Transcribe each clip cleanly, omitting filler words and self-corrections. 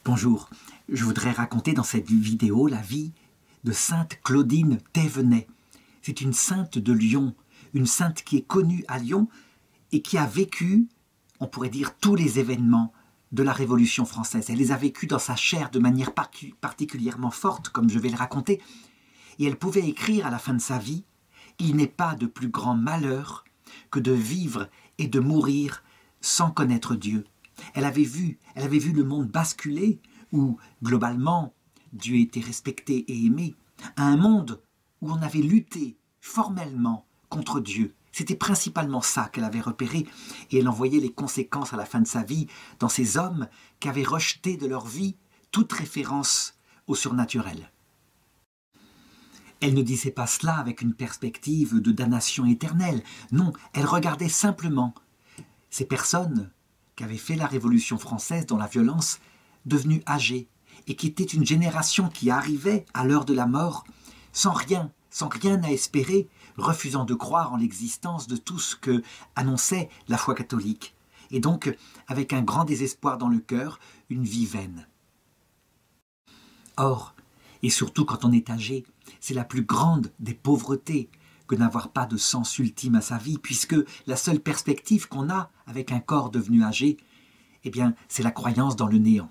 Bonjour, je voudrais raconter dans cette vidéo la vie de sainte Claudine Thévenet. C'est une sainte de Lyon, une sainte qui est connue à Lyon et qui a vécu, on pourrait dire, tous les événements de la Révolution française. Elle les a vécus dans sa chair de manière particulièrement forte, comme je vais le raconter. Et elle pouvait écrire à la fin de sa vie « Il n'est pas de plus grand malheur que de vivre et de mourir sans connaître Dieu ». Elle avait vu le monde basculer où, globalement, Dieu était respecté et aimé, à un monde où on avait lutté formellement contre Dieu. C'était principalement ça qu'elle avait repéré, et elle en voyait les conséquences à la fin de sa vie dans ces hommes qui avaient rejeté de leur vie toute référence au surnaturel. Elle ne disait pas cela avec une perspective de damnation éternelle. Non, elle regardait simplement ces personnes qui avait fait la Révolution française dans la violence, devenue âgée, et qui était une génération qui arrivait à l'heure de la mort sans rien à espérer, refusant de croire en l'existence de tout ce que annonçait la foi catholique, et donc avec un grand désespoir dans le cœur, une vie vaine. Or, et surtout quand on est âgé, c'est la plus grande des pauvretés que n'avoir pas de sens ultime à sa vie, puisque la seule perspective qu'on a avec un corps devenu âgé, eh bien, c'est la croyance dans le néant.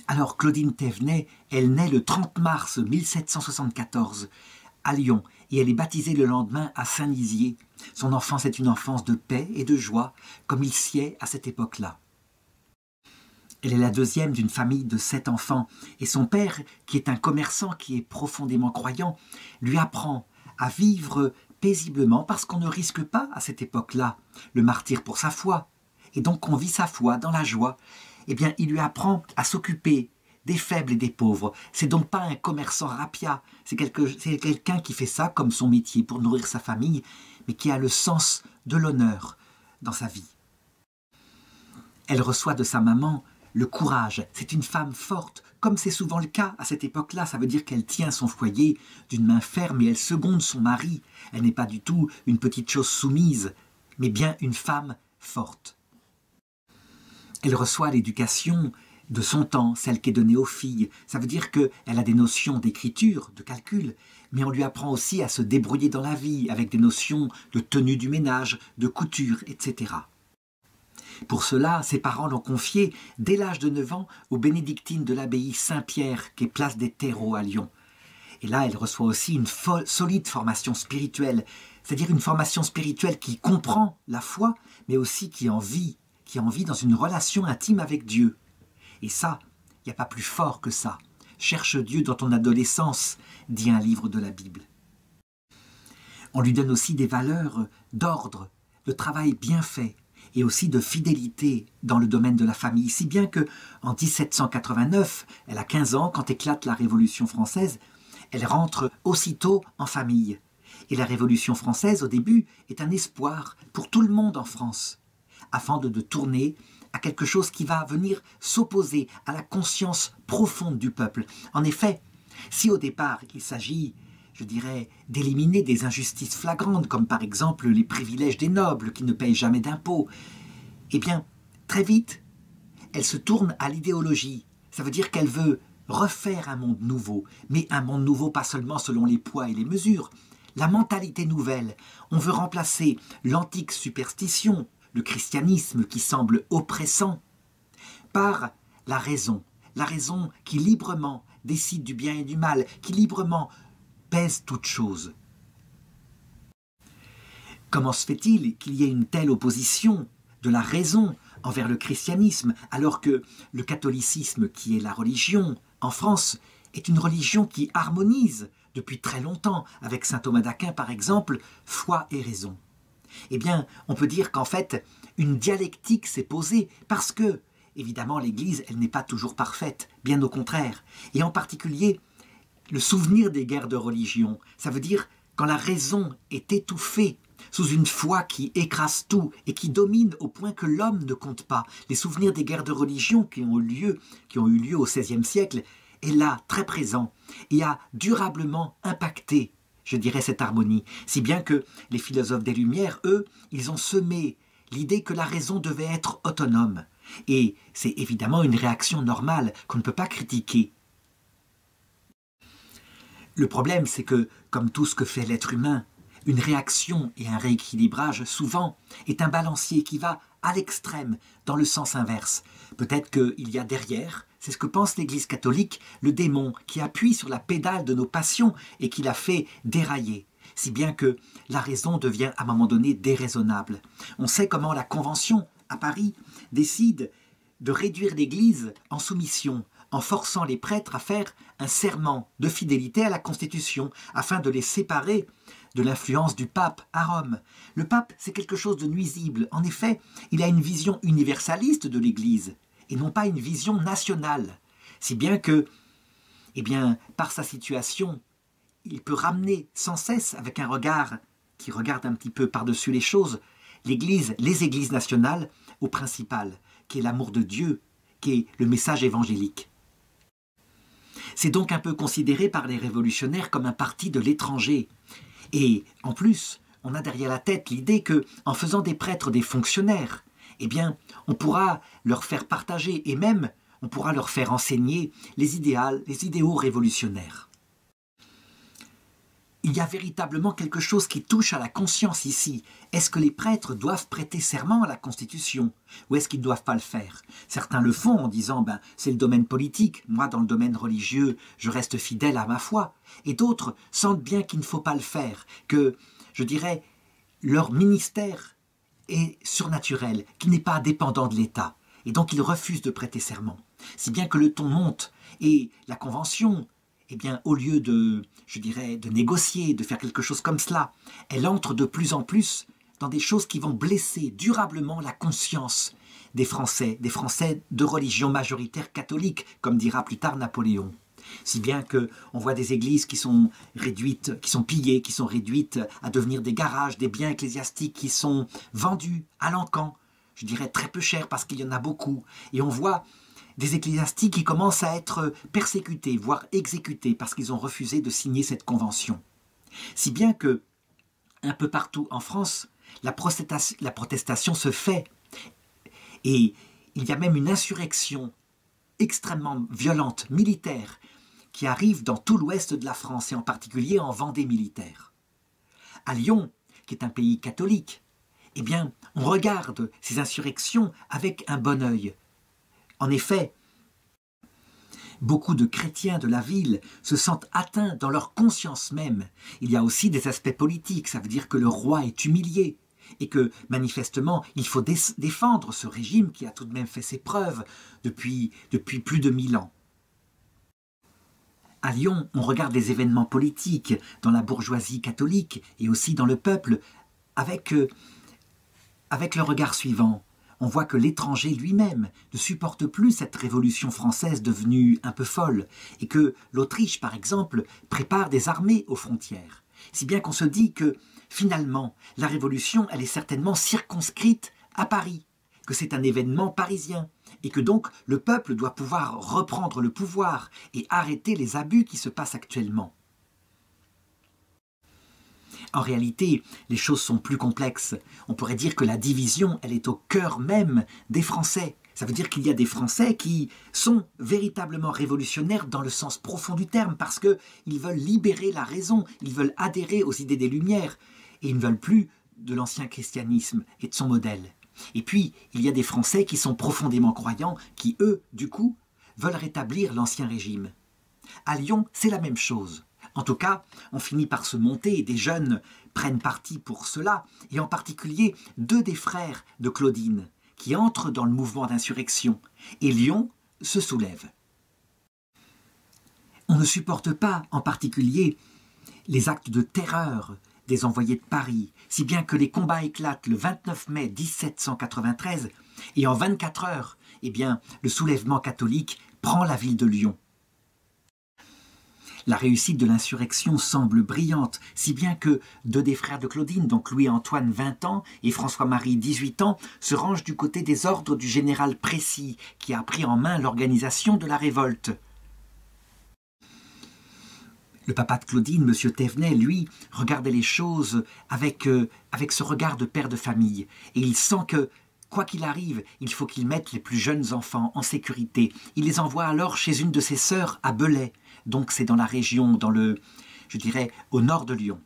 Alors, Claudine Thévenet, elle naît le 30 mars 1774 à Lyon, et elle est baptisée le lendemain à Saint-Lizier. Son enfance est une enfance de paix et de joie, comme il sied à cette époque-là. Elle est la deuxième d'une famille de 7 enfants, et son père, qui est un commerçant qui est profondément croyant, lui apprend à vivre paisiblement parce qu'on ne risque pas à cette époque-là le martyre pour sa foi, et donc on vit sa foi dans la joie. Eh bien, il lui apprend à s'occuper des faibles et des pauvres. C'est donc pas un commerçant rapia, c'est quelqu'un qui fait ça comme son métier pour nourrir sa famille, mais qui a le sens de l'honneur dans sa vie. Elle reçoit de sa maman le courage. C'est une femme forte, comme c'est souvent le cas à cette époque-là. Ça veut dire qu'elle tient son foyer d'une main ferme et elle seconde son mari. Elle n'est pas du tout une petite chose soumise, mais bien une femme forte. Elle reçoit l'éducation de son temps, celle qui est donnée aux filles. Ça veut dire qu'elle a des notions d'écriture, de calcul, mais on lui apprend aussi à se débrouiller dans la vie avec des notions de tenue du ménage, de couture, etc. Pour cela, ses parents l'ont confiée dès l'âge de 9 ans aux bénédictines de l'abbaye Saint-Pierre, qui est place des Terreaux à Lyon. Et là, elle reçoit aussi une solide formation spirituelle, c'est-à-dire une formation spirituelle qui comprend la foi, mais aussi qui en vit dans une relation intime avec Dieu. Et ça, il n'y a pas plus fort que ça. Cherche Dieu dans ton adolescence, dit un livre de la Bible. On lui donne aussi des valeurs d'ordre, de travail bien fait, et aussi de fidélité dans le domaine de la famille, si bien qu'en 1789, elle a 15 ans, quand éclate la Révolution française, elle rentre aussitôt en famille. Et la Révolution française, au début, est un espoir pour tout le monde en France, afin de tourner à quelque chose qui va venir s'opposer à la conscience profonde du peuple. En effet, si au départ il s'agit, je dirais, d'éliminer des injustices flagrantes, comme par exemple les privilèges des nobles qui ne payent jamais d'impôts, eh bien, très vite, elle se tourne à l'idéologie. Ça veut dire qu'elle veut refaire un monde nouveau, mais un monde nouveau pas seulement selon les poids et les mesures. La mentalité nouvelle, on veut remplacer l'antique superstition, le christianisme qui semble oppressant, par la raison qui librement décide du bien et du mal, qui librement pèse toute chose. Comment se fait-il qu'il y ait une telle opposition de la raison envers le christianisme, alors que le catholicisme, qui est la religion en France, est une religion qui harmonise depuis très longtemps, avec saint Thomas d'Aquin par exemple, foi et raison? Eh bien, on peut dire qu'en fait, une dialectique s'est posée parce que, évidemment, l'Église, elle n'est pas toujours parfaite, bien au contraire, et en particulier, le souvenir des guerres de religion, ça veut dire quand la raison est étouffée sous une foi qui écrase tout et qui domine au point que l'homme ne compte pas. Les souvenirs des guerres de religion qui ont eu lieu au XVIe siècle est là, très présent, et a durablement impacté, je dirais, cette harmonie. Si bien que les philosophes des Lumières, eux, ils ont semé l'idée que la raison devait être autonome. Et c'est évidemment une réaction normale qu'on ne peut pas critiquer. Le problème, c'est que, comme tout ce que fait l'être humain, une réaction et un rééquilibrage, souvent, est un balancier qui va à l'extrême, dans le sens inverse. Peut-être qu'il y a derrière, c'est ce que pense l'Église catholique, le démon qui appuie sur la pédale de nos passions et qui la fait dérailler. Si bien que la raison devient à un moment donné déraisonnable. On sait comment la Convention, à Paris, décide de réduire l'Église en soumission, en forçant les prêtres à faire un serment de fidélité à la Constitution, afin de les séparer de l'influence du pape à Rome. Le pape, c'est quelque chose de nuisible. En effet, il a une vision universaliste de l'Église, et non pas une vision nationale. Si bien que, par sa situation, il peut ramener sans cesse, avec un regard qui regarde un petit peu par-dessus les choses, l'Église, les églises nationales, au principal, qui est l'amour de Dieu, qui est le message évangélique. C'est donc un peu considéré par les révolutionnaires comme un parti de l'étranger. Et en plus, on a derrière la tête l'idée que, en faisant des prêtres des fonctionnaires, on pourra leur faire partager et même on pourra leur faire enseigner les idéaux révolutionnaires. Il y a véritablement quelque chose qui touche à la conscience ici. Est-ce que les prêtres doivent prêter serment à la Constitution ou est-ce qu'ils ne doivent pas le faire? Certains le font en disant c'est le domaine politique, moi dans le domaine religieux je reste fidèle à ma foi. Et d'autres sentent bien qu'il ne faut pas le faire, que, je dirais, leur ministère est surnaturel, qu'il n'est pas dépendant de l'État. Et donc ils refusent de prêter serment. Si bien que le ton monte et la Convention, au lieu de négocier, de faire quelque chose comme cela, elle entre de plus en plus dans des choses qui vont blesser durablement la conscience des Français de religion majoritaire catholique, comme dira plus tard Napoléon. Si bien qu'on voit des églises qui sont réduites, qui sont pillées, qui sont réduites à devenir des garages, des biens ecclésiastiques qui sont vendus à l'encan, je dirais très peu cher parce qu'il y en a beaucoup, et on voit des ecclésiastiques qui commencent à être persécutés, voire exécutés, parce qu'ils ont refusé de signer cette convention. Si bien que, un peu partout en France, la protestation se fait, et il y a même une insurrection extrêmement violente, militaire, qui arrive dans tout l'ouest de la France, et en particulier en Vendée militaire. À Lyon, qui est un pays catholique, on regarde ces insurrections avec un bon œil. En effet, beaucoup de chrétiens de la ville se sentent atteints dans leur conscience même. Il y a aussi des aspects politiques, ça veut dire que le roi est humilié et que, manifestement, il faut défendre ce régime qui a tout de même fait ses preuves depuis plus de 1000 ans. À Lyon, on regarde les événements politiques dans la bourgeoisie catholique et aussi dans le peuple avec le regard suivant. On voit que l'étranger lui-même ne supporte plus cette révolution française devenue un peu folle et que l'Autriche, par exemple, prépare des armées aux frontières. Si bien qu'on se dit que, finalement, la révolution, elle est certainement circonscrite à Paris, que c'est un événement parisien et que donc le peuple doit pouvoir reprendre le pouvoir et arrêter les abus qui se passent actuellement. En réalité, les choses sont plus complexes. On pourrait dire que la division, elle est au cœur même des Français. Ça veut dire qu'il y a des Français qui sont véritablement révolutionnaires dans le sens profond du terme, parce qu'ils veulent libérer la raison, ils veulent adhérer aux idées des Lumières, et ils ne veulent plus de l'ancien christianisme et de son modèle. Et puis, il y a des Français qui sont profondément croyants, qui, eux, du coup, veulent rétablir l'ancien régime. À Lyon, c'est la même chose. En tout cas, on finit par se monter et des jeunes prennent parti pour cela, et en particulier 2 des frères de Claudine, qui entrent dans le mouvement d'insurrection, et Lyon se soulève. On ne supporte pas, en particulier, les actes de terreur des envoyés de Paris, si bien que les combats éclatent le 29 mai 1793, et en 24 heures, le soulèvement catholique prend la ville de Lyon. La réussite de l'insurrection semble brillante, si bien que 2 des frères de Claudine, donc Louis-Antoine 20 ans et François-Marie 18 ans, se rangent du côté des ordres du général Précy, qui a pris en main l'organisation de la révolte. Le papa de Claudine, M. Thévenet, lui, regardait les choses avec ce regard de père de famille, et il sent que Quoi qu'il arrive, il faut qu'il mette les plus jeunes enfants en sécurité. Il les envoie alors chez une de ses sœurs à Belay. Donc c'est dans la région, je dirais, au nord de Lyon.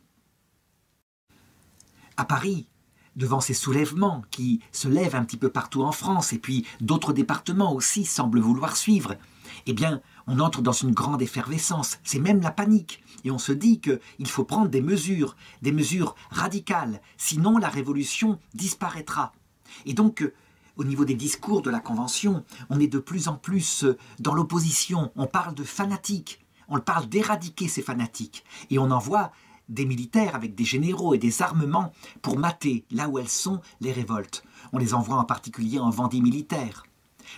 À Paris, devant ces soulèvements qui se lèvent un petit peu partout en France, et puis d'autres départements aussi semblent vouloir suivre, eh bien, on entre dans une grande effervescence, c'est même la panique, et on se dit qu'il faut prendre des mesures radicales, sinon la révolution disparaîtra. Et donc, au niveau des discours de la Convention, on est de plus en plus dans l'opposition, on parle de fanatiques, on parle d'éradiquer ces fanatiques, et on envoie des militaires avec des généraux et des armements pour mater là où elles sont les révoltes. On les envoie en particulier en Vendée militaire,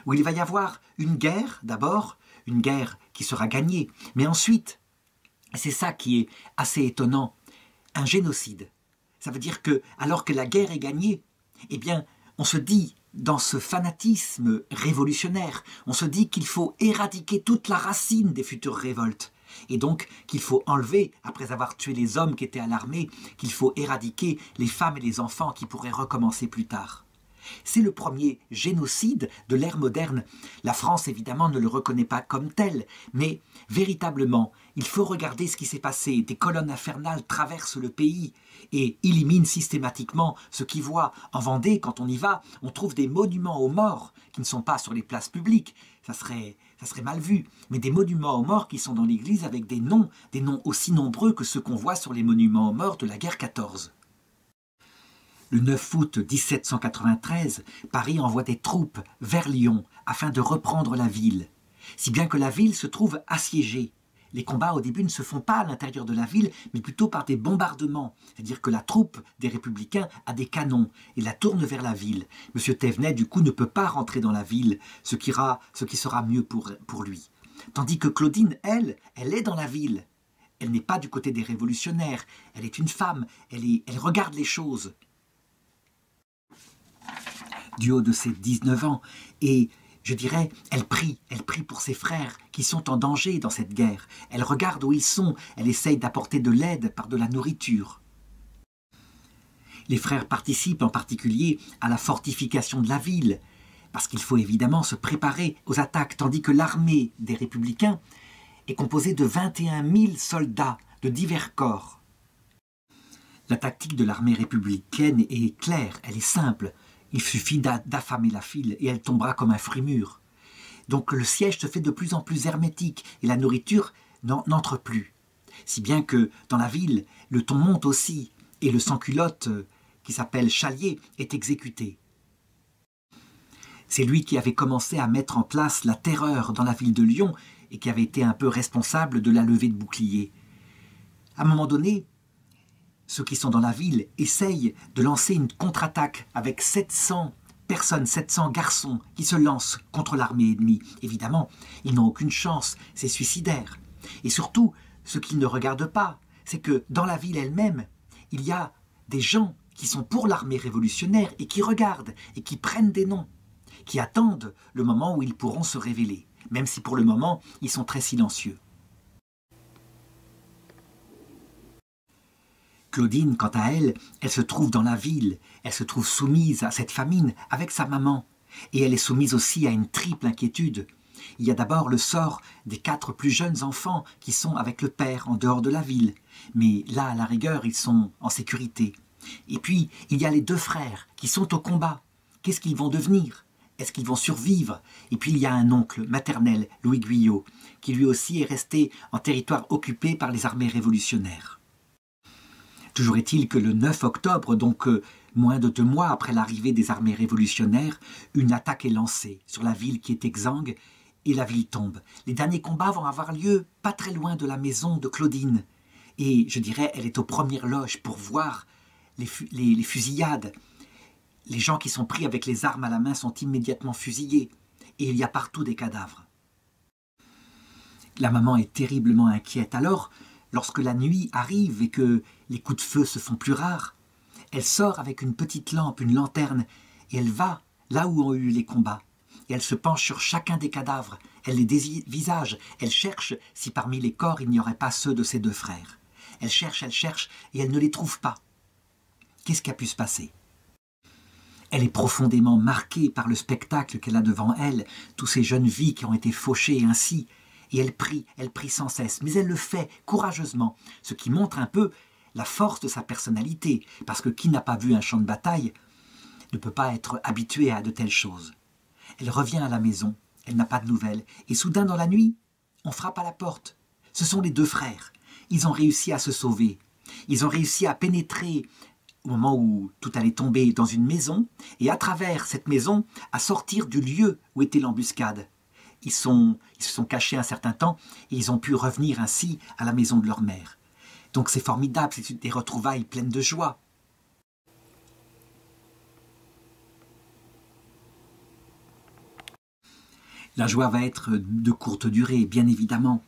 où il va y avoir une guerre d'abord, une guerre qui sera gagnée, mais ensuite, c'est ça qui est assez étonnant, un génocide. Ça veut dire que, alors que la guerre est gagnée, eh bien, on se dit, dans ce fanatisme révolutionnaire, on se dit qu'il faut éradiquer toute la racine des futures révoltes. Et donc qu'il faut enlever, après avoir tué les hommes qui étaient à l'armée, qu'il faut éradiquer les femmes et les enfants qui pourraient recommencer plus tard. C'est le premier génocide de l'ère moderne. La France, évidemment, ne le reconnaît pas comme tel, mais véritablement, il faut regarder ce qui s'est passé. Des colonnes infernales traversent le pays et éliminent systématiquement ce qui voit. En Vendée, quand on y va, on trouve des monuments aux morts qui ne sont pas sur les places publiques. Ça serait mal vu, mais des monuments aux morts qui sont dans l'église avec des noms aussi nombreux que ceux qu'on voit sur les monuments aux morts de la guerre 14. Le 9 août 1793, Paris envoie des troupes vers Lyon afin de reprendre la ville, si bien que la ville se trouve assiégée. Les combats au début ne se font pas à l'intérieur de la ville, mais plutôt par des bombardements, c'est-à-dire que la troupe des Républicains a des canons et la tourne vers la ville. M. Thévenet, du coup, ne peut pas rentrer dans la ville, ce qui sera mieux pour lui. Tandis que Claudine, elle est dans la ville. Elle n'est pas du côté des révolutionnaires, elle est une femme, elle regarde les choses du haut de ses 19 ans, et je dirais, elle prie pour ses frères qui sont en danger dans cette guerre. Elle regarde où ils sont, elle essaye d'apporter de l'aide par de la nourriture. Les frères participent en particulier à la fortification de la ville, parce qu'il faut évidemment se préparer aux attaques, tandis que l'armée des Républicains est composée de 21 000 soldats de divers corps. La tactique de l'armée républicaine est claire, elle est simple. Il suffit d'affamer la file et elle tombera comme un fruit mûr. Donc le siège se fait de plus en plus hermétique et la nourriture n'entre plus. Si bien que dans la ville, le ton monte aussi et le sans-culotte, qui s'appelle Chalier, est exécuté. C'est lui qui avait commencé à mettre en place la terreur dans la ville de Lyon et qui avait été un peu responsable de la levée de boucliers. À un moment donné, ceux qui sont dans la ville essayent de lancer une contre-attaque avec 700 personnes, 700 garçons qui se lancent contre l'armée ennemie. Évidemment, ils n'ont aucune chance, c'est suicidaire. Et surtout, ce qu'ils ne regardent pas, c'est que dans la ville elle-même, il y a des gens qui sont pour l'armée révolutionnaire et qui regardent et qui prennent des noms, qui attendent le moment où ils pourront se révéler, même si pour le moment, ils sont très silencieux. Claudine, quant à elle, elle se trouve dans la ville, elle se trouve soumise à cette famine avec sa maman, et elle est soumise aussi à une triple inquiétude. Il y a d'abord le sort des 4 plus jeunes enfants qui sont avec le père en dehors de la ville, mais là, à la rigueur, ils sont en sécurité. Et puis, il y a les 2 frères qui sont au combat. Qu'est-ce qu'ils vont devenir? Est-ce qu'ils vont survivre? Et puis, il y a un oncle maternel, Louis Guyot, qui lui aussi est resté en territoire occupé par les armées révolutionnaires. Toujours est-il que le 9 octobre, donc moins de 2 mois après l'arrivée des armées révolutionnaires, une attaque est lancée sur la ville qui est exsangue et la ville tombe. Les derniers combats vont avoir lieu pas très loin de la maison de Claudine. Et je dirais, elle est aux premières loges pour voir les fusillades. Les gens qui sont pris avec les armes à la main sont immédiatement fusillés. Et il y a partout des cadavres. La maman est terriblement inquiète. Alors, lorsque la nuit arrive et que les coups de feu se font plus rares, elle sort avec une petite lampe, une lanterne, et elle va là où ont eu les combats. Et elle se penche sur chacun des cadavres, elle les dévisage, elle cherche si parmi les corps il n'y aurait pas ceux de ses 2 frères. Elle cherche, et elle ne les trouve pas. Qu'est-ce qui a pu se passer? Elle est profondément marquée par le spectacle qu'elle a devant elle, tous ces jeunes vies qui ont été fauchées ainsi, et elle prie sans cesse, mais elle le fait courageusement, ce qui montre un peu la force de sa personnalité, parce que qui n'a pas vu un champ de bataille ne peut pas être habitué à de telles choses. Elle revient à la maison, elle n'a pas de nouvelles, et soudain dans la nuit, on frappe à la porte. Ce sont les deux frères. Ils ont réussi à se sauver. Ils ont réussi à pénétrer au moment où tout allait tomber dans une maison, et à travers cette maison, à sortir du lieu où était l'embuscade. Ils se sont cachés un certain temps, et ils ont pu revenir ainsi à la maison de leur mère. Donc c'est formidable, c'est des retrouvailles pleines de joie. La joie va être de courte durée, bien évidemment.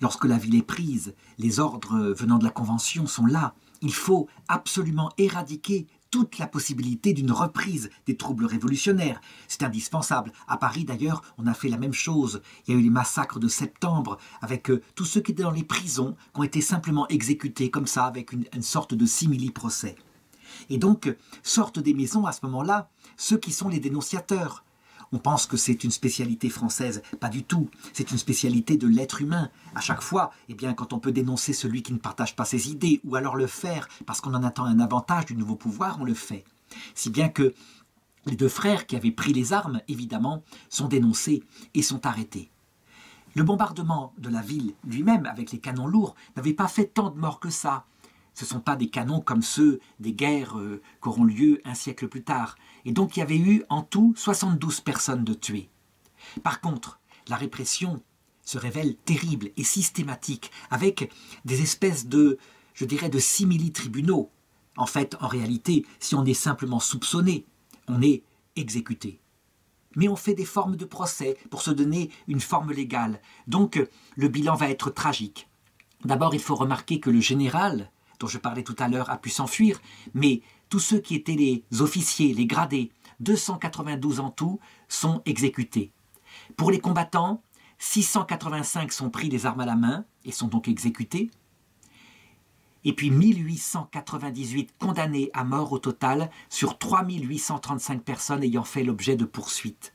Lorsque la ville est prise, les ordres venant de la Convention sont là. Il faut absolument éradiquer toute la possibilité d'une reprise des troubles révolutionnaires. C'est indispensable. À Paris, d'ailleurs, on a fait la même chose. Il y a eu les massacres de septembre, avec tous ceux qui étaient dans les prisons, qui ont été simplement exécutés comme ça, avec une sorte de simili-procès. Et donc, sortent des maisons à ce moment-là ceux qui sont les dénonciateurs. On pense que c'est une spécialité française. Pas du tout. C'est une spécialité de l'être humain. À chaque fois, eh bien, quand on peut dénoncer celui qui ne partage pas ses idées, ou alors le faire parce qu'on en attend un avantage du nouveau pouvoir, on le fait. Si bien que les deux frères qui avaient pris les armes, évidemment, sont dénoncés et sont arrêtés. Le bombardement de la ville lui-même, avec les canons lourds, n'avait pas fait tant de morts que ça. Ce ne sont pas des canons comme ceux des guerres qui auront lieu un siècle plus tard. Et donc il y avait eu en tout 72 personnes de tuées. Par contre, la répression se révèle terrible et systématique, avec des espèces de, je dirais, de simili-tribunaux. En fait, en réalité, si on est simplement soupçonné, on est exécuté. Mais on fait des formes de procès pour se donner une forme légale. Donc le bilan va être tragique. D'abord, il faut remarquer que le général dont je parlais tout à l'heure, a pu s'enfuir, mais tous ceux qui étaient les officiers, les gradés, 292 en tout, sont exécutés. Pour les combattants, 685 sont pris les armes à la main et sont donc exécutés. Et puis 1898 condamnés à mort au total sur 3835 personnes ayant fait l'objet de poursuites.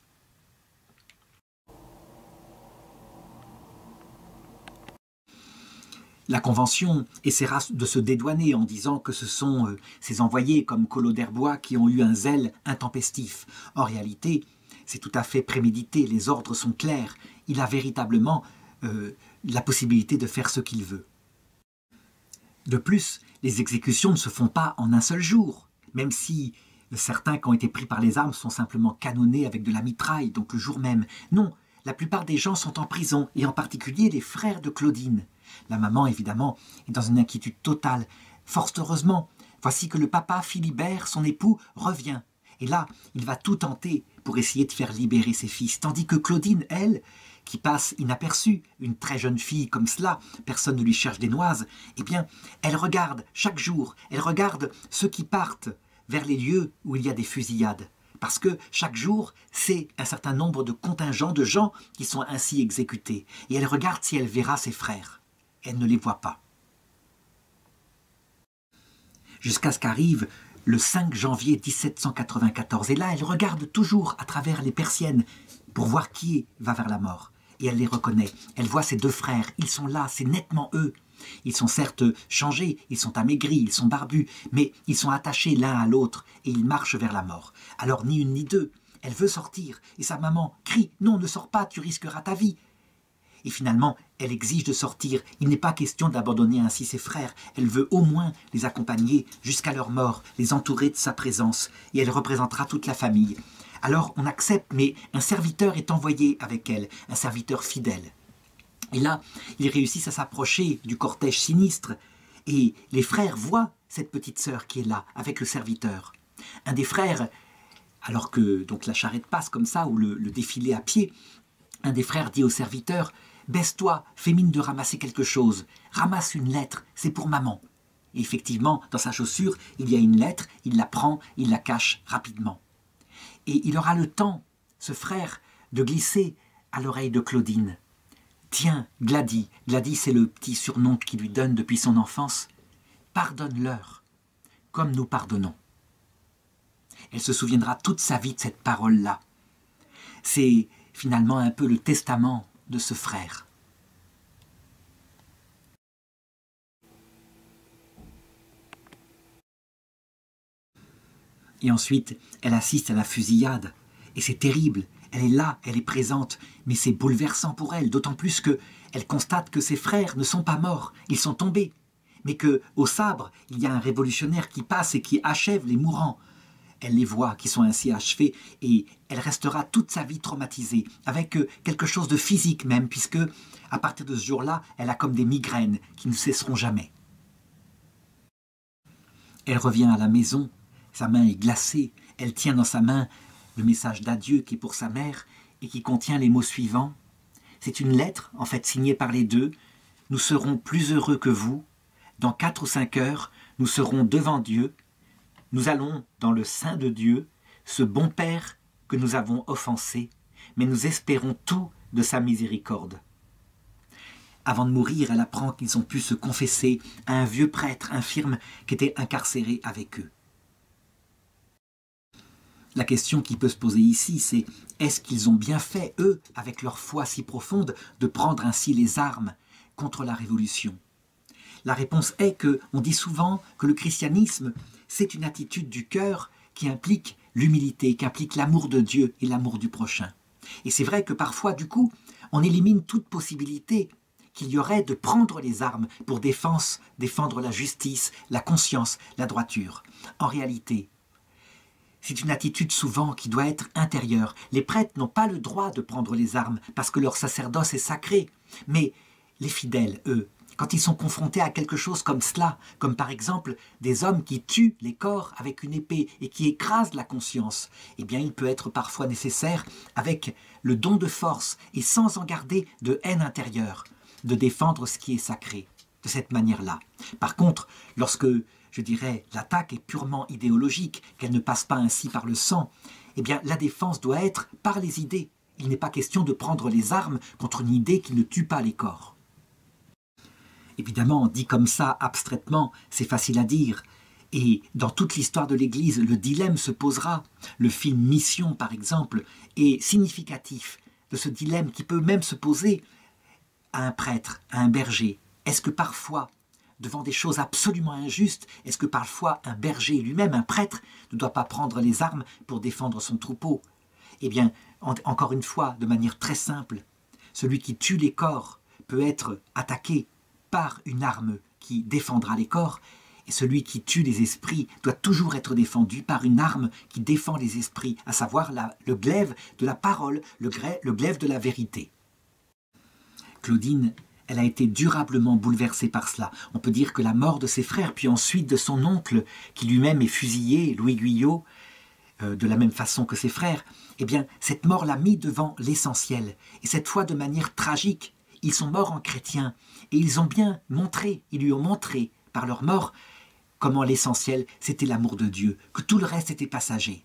La Convention essaiera de se dédouaner en disant que ce sont ces envoyés comme Collot d'Herbois qui ont eu un zèle intempestif. En réalité, c'est tout à fait prémédité, les ordres sont clairs. Il a véritablement la possibilité de faire ce qu'il veut. De plus, les exécutions ne se font pas en un seul jour, même si certains qui ont été pris par les armes sont simplement canonnés avec de la mitraille, donc le jour même. Non, la plupart des gens sont en prison, et en particulier les frères de Claudine. La maman, évidemment, est dans une inquiétude totale. Fort heureusement, voici que le papa Philibert, son époux, revient. Et là, il va tout tenter pour essayer de faire libérer ses fils. Tandis que Claudine, elle, qui passe inaperçue, une très jeune fille comme cela, personne ne lui cherche des noises, eh bien, elle regarde chaque jour, elle regarde ceux qui partent vers les lieux où il y a des fusillades. Parce que chaque jour, c'est un certain nombre de contingents de gens qui sont ainsi exécutés. Et elle regarde si elle verra ses frères. Elle ne les voit pas. Jusqu'à ce qu'arrive le 5 janvier 1794. Et là, elle regarde toujours à travers les persiennes pour voir qui va vers la mort. Et elle les reconnaît. Elle voit ses deux frères. Ils sont là, c'est nettement eux. Ils sont certes changés, ils sont amaigris, ils sont barbus, mais ils sont attachés l'un à l'autre et ils marchent vers la mort. Alors ni une ni deux, elle veut sortir et sa maman crie « Non, ne sors pas, tu risqueras ta vie !» Et finalement, elle exige de sortir. Il n'est pas question d'abandonner ainsi ses frères. Elle veut au moins les accompagner jusqu'à leur mort, les entourer de sa présence, et elle représentera toute la famille. Alors on accepte, mais un serviteur est envoyé avec elle, un serviteur fidèle. Et là, ils réussissent à s'approcher du cortège sinistre, et les frères voient cette petite sœur qui est là, avec le serviteur. Un des frères, alors que donc la charrette passe comme ça, ou le défilé à pied, un des frères dit au serviteur « Baisse-toi, fais mine de ramasser quelque chose, ramasse une lettre, c'est pour maman. » Et effectivement, dans sa chaussure, il y a une lettre, il la prend, il la cache rapidement. Et il aura le temps, ce frère, de glisser à l'oreille de Claudine. « Tiens, Gladys, Gladys c'est le petit surnom qu'il lui donne depuis son enfance, pardonne-leur, comme nous pardonnons. » Elle se souviendra toute sa vie de cette parole-là. C'est finalement un peu le testament de ce frère. Et ensuite, elle assiste à la fusillade. Et c'est terrible. Elle est là, elle est présente, mais c'est bouleversant pour elle, d'autant plus qu'elle constate que ses frères ne sont pas morts, ils sont tombés, mais qu'au sabre, il y a un révolutionnaire qui passe et qui achève les mourants. Elle les voit qui sont ainsi achevés et elle restera toute sa vie traumatisée, avec quelque chose de physique même, puisque à partir de ce jour-là, elle a comme des migraines qui ne cesseront jamais. Elle revient à la maison, sa main est glacée, elle tient dans sa main le message d'adieu qui est pour sa mère et qui contient les mots suivants. C'est une lettre, en fait signée par les deux. Nous serons plus heureux que vous. Dans 4 ou 5 heures, nous serons devant Dieu. Nous allons dans le sein de Dieu, ce bon Père que nous avons offensé, mais nous espérons tout de sa miséricorde. Avant de mourir, elle apprend qu'ils ont pu se confesser à un vieux prêtre infirme qui était incarcéré avec eux. La question qui peut se poser ici, c'est est-ce qu'ils ont bien fait, eux, avec leur foi si profonde, de prendre ainsi les armes contre la Révolution? La réponse est qu'on dit souvent que le christianisme, c'est une attitude du cœur qui implique l'humilité, qui implique l'amour de Dieu et l'amour du prochain. Et c'est vrai que parfois, du coup, on élimine toute possibilité qu'il y aurait de prendre les armes pour défendre la justice, la conscience, la droiture. En réalité, c'est une attitude souvent qui doit être intérieure. Les prêtres n'ont pas le droit de prendre les armes parce que leur sacerdoce est sacré. Mais les fidèles, eux, quand ils sont confrontés à quelque chose comme cela, comme par exemple des hommes qui tuent les corps avec une épée et qui écrasent la conscience, eh bien il peut être parfois nécessaire, avec le don de force et sans en garder de haine intérieure, de défendre ce qui est sacré de cette manière-là. Par contre, lorsque je dirais, l'attaque est purement idéologique, qu'elle ne passe pas ainsi par le sang, eh bien la défense doit être par les idées. Il n'est pas question de prendre les armes contre une idée qui ne tue pas les corps. Évidemment, dit comme ça, abstraitement, c'est facile à dire. Et dans toute l'histoire de l'Église, le dilemme se posera. Le film Mission, par exemple, est significatif de ce dilemme qui peut même se poser à un prêtre, à un berger. Est-ce que parfois, devant des choses absolument injustes, est-ce que parfois un berger lui-même, un prêtre, ne doit pas prendre les armes pour défendre son troupeau? Eh bien, encore une fois, de manière très simple, celui qui tue les corps peut être attaqué par une arme qui défendra les corps, et celui qui tue les esprits doit toujours être défendu par une arme qui défend les esprits, à savoir le glaive de la parole, le glaive de la vérité. Claudine, elle a été durablement bouleversée par cela. On peut dire que la mort de ses frères, puis ensuite de son oncle, qui lui-même est fusillé, Louis Guyot, de la même façon que ses frères, eh bien, cette mort l'a mis devant l'essentiel. Et cette fois de manière tragique. Ils sont morts en chrétiens. Et ils ont bien montré, ils lui ont montré, par leur mort, comment l'essentiel, c'était l'amour de Dieu, que tout le reste était passager.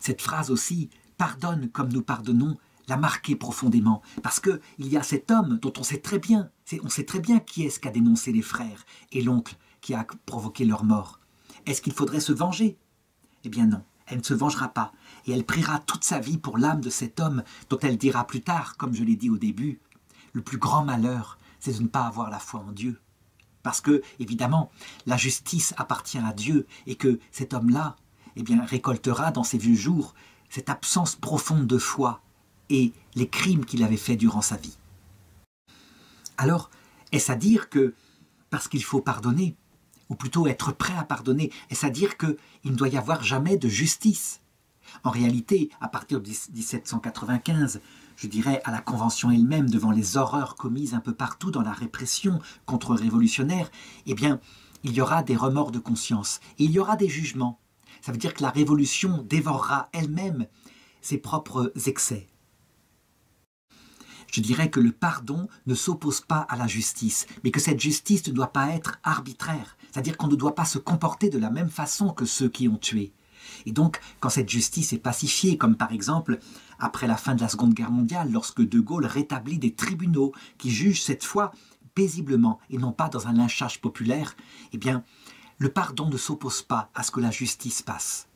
Cette phrase aussi, « pardonne comme nous pardonnons », l'a marqué profondément, parce qu'il y a cet homme dont on sait très bien qui est-ce qu'a dénoncé les frères et l'oncle qui a provoqué leur mort. Est-ce qu'il faudrait se venger? Eh bien non, elle ne se vengera pas, et elle priera toute sa vie pour l'âme de cet homme dont elle dira plus tard, comme je l'ai dit au début, le plus grand malheur, c'est de ne pas avoir la foi en Dieu. Parce que, évidemment, la justice appartient à Dieu, et que cet homme-là, eh bien, récoltera dans ses vieux jours cette absence profonde de foi, et les crimes qu'il avait faits durant sa vie. Alors, est-ce à dire que, parce qu'il faut pardonner, ou plutôt être prêt à pardonner, est-ce à dire qu'il ne doit y avoir jamais de justice? En réalité, à partir de 1795, je dirais à la Convention elle-même, devant les horreurs commises un peu partout dans la répression contre-révolutionnaire, eh bien, il y aura des remords de conscience, et il y aura des jugements. Ça veut dire que la Révolution dévorera elle-même ses propres excès. Je dirais que le pardon ne s'oppose pas à la justice, mais que cette justice ne doit pas être arbitraire, c'est-à-dire qu'on ne doit pas se comporter de la même façon que ceux qui ont tué. Et donc, quand cette justice est pacifiée, comme par exemple après la fin de la Seconde Guerre mondiale, lorsque De Gaulle rétablit des tribunaux qui jugent cette fois paisiblement et non pas dans un lynchage populaire, eh bien, le pardon ne s'oppose pas à ce que la justice passe.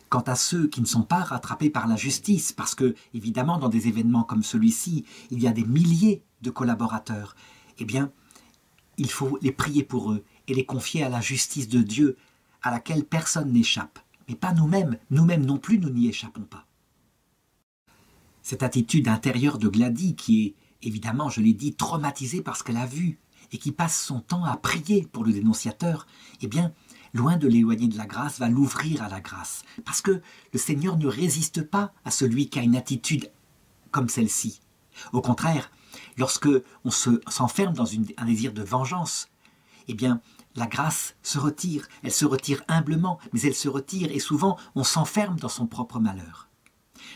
Quant à ceux qui ne sont pas rattrapés par la justice, parce que, évidemment, dans des événements comme celui-ci, il y a des milliers de collaborateurs, eh bien, il faut les prier pour eux et les confier à la justice de Dieu, à laquelle personne n'échappe. Mais pas nous-mêmes, nous-mêmes non plus, nous n'y échappons pas. Cette attitude intérieure de Gladys, qui est, évidemment, je l'ai dit, traumatisée par ce qu'elle a vu, et qui passe son temps à prier pour le dénonciateur, eh bien, loin de l'éloigner de la grâce, va l'ouvrir à la grâce. Parce que le Seigneur ne résiste pas à celui qui a une attitude comme celle-ci. Au contraire, lorsque on s'enferme dans un désir de vengeance, eh bien, la grâce se retire. Elle se retire humblement, mais elle se retire et souvent on s'enferme dans son propre malheur.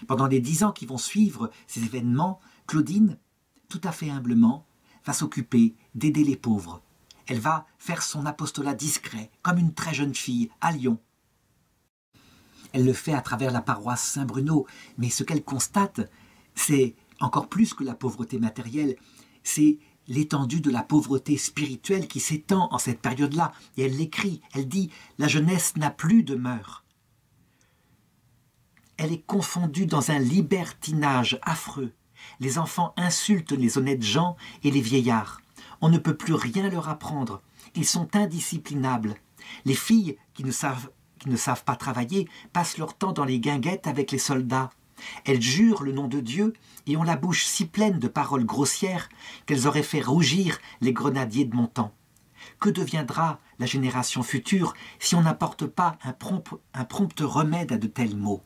Pendant les 10 ans qui vont suivre ces événements, Claudine, tout à fait humblement, va s'occuper d'aider les pauvres. Elle va faire son apostolat discret, comme une très jeune fille, à Lyon. Elle le fait à travers la paroisse Saint-Bruno, mais ce qu'elle constate, c'est encore plus que la pauvreté matérielle, c'est l'étendue de la pauvreté spirituelle qui s'étend en cette période-là. Et elle l'écrit, elle dit « La jeunesse n'a plus de mœurs. Elle est confondue dans un libertinage affreux. Les enfants insultent les honnêtes gens et les vieillards. On ne peut plus rien leur apprendre. Ils sont indisciplinables. Les filles qui ne savent pas travailler passent leur temps dans les guinguettes avec les soldats. Elles jurent le nom de Dieu et ont la bouche si pleine de paroles grossières qu'elles auraient fait rougir les grenadiers de mon temps. Que deviendra la génération future si on n'apporte pas un prompt remède à de tels maux ?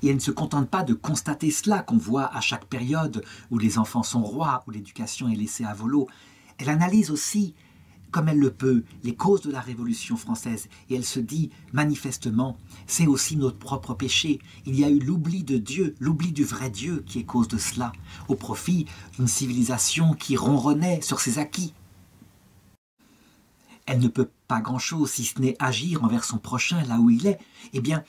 Et elle ne se contente pas de constater cela qu'on voit à chaque période où les enfants sont rois, où l'éducation est laissée à volo. Elle analyse aussi, comme elle le peut, les causes de la Révolution française. Et elle se dit, manifestement, c'est aussi notre propre péché. Il y a eu l'oubli de Dieu, l'oubli du vrai Dieu qui est cause de cela, au profit d'une civilisation qui ronronnait sur ses acquis. Elle ne peut pas grand-chose si ce n'est agir envers son prochain là où il est. Eh bien,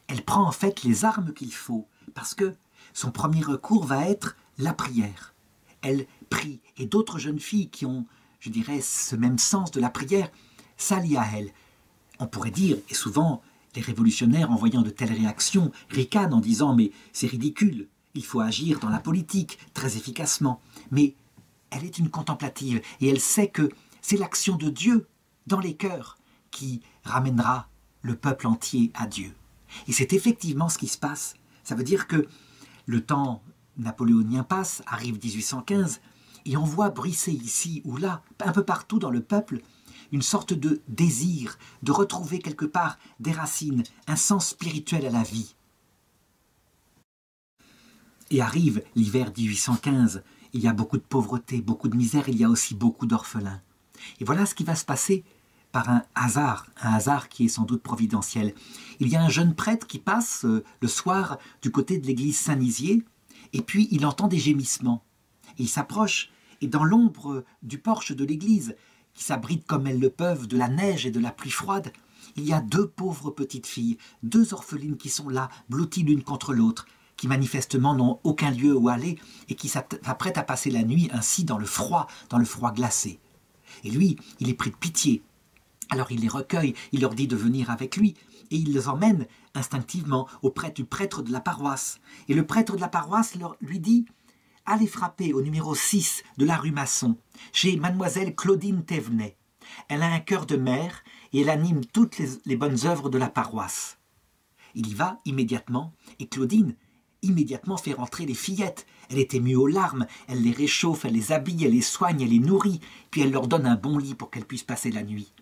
elle prend en fait les armes qu'il faut, parce que son premier recours va être la prière. Elle prie, et d'autres jeunes filles qui ont, je dirais, ce même sens de la prière, s'allient à elle. On pourrait dire, et souvent les révolutionnaires en voyant de telles réactions ricanent en disant « mais c'est ridicule, il faut agir dans la politique très efficacement ». Mais elle est une contemplative, et elle sait que c'est l'action de Dieu dans les cœurs qui ramènera le peuple entier à Dieu. Et c'est effectivement ce qui se passe. Ça veut dire que le temps napoléonien passe, arrive 1815, et on voit bruisser ici ou là, un peu partout dans le peuple, une sorte de désir de retrouver quelque part des racines, un sens spirituel à la vie. Et arrive l'hiver 1815, il y a beaucoup de pauvreté, beaucoup de misère, il y a aussi beaucoup d'orphelins. Et voilà ce qui va se passer par un hasard qui est sans doute providentiel. Il y a un jeune prêtre qui passe le soir du côté de l'église Saint-Nizier, et puis il entend des gémissements. Et il s'approche, et dans l'ombre du porche de l'église, qui s'abrite comme elles le peuvent de la neige et de la pluie froide, il y a 2 pauvres petites filles, 2 orphelines qui sont là, blotties l'une contre l'autre, qui manifestement n'ont aucun lieu où aller, et qui s'apprêtent à passer la nuit ainsi dans le froid glacé. Et lui, il est pris de pitié. Alors il les recueille, il leur dit de venir avec lui, et il les emmène instinctivement auprès du prêtre de la paroisse. Et le prêtre de la paroisse lui dit « Allez frapper au numéro 6 de la rue Masson, chez mademoiselle Claudine Thévenet. Elle a un cœur de mère et elle anime toutes les bonnes œuvres de la paroisse. » Il y va immédiatement, et Claudine immédiatement fait rentrer les fillettes. Elle est émue aux larmes, elle les réchauffe, elle les habille, elle les soigne, elle les nourrit, puis elle leur donne un bon lit pour qu'elles puissent passer la nuit.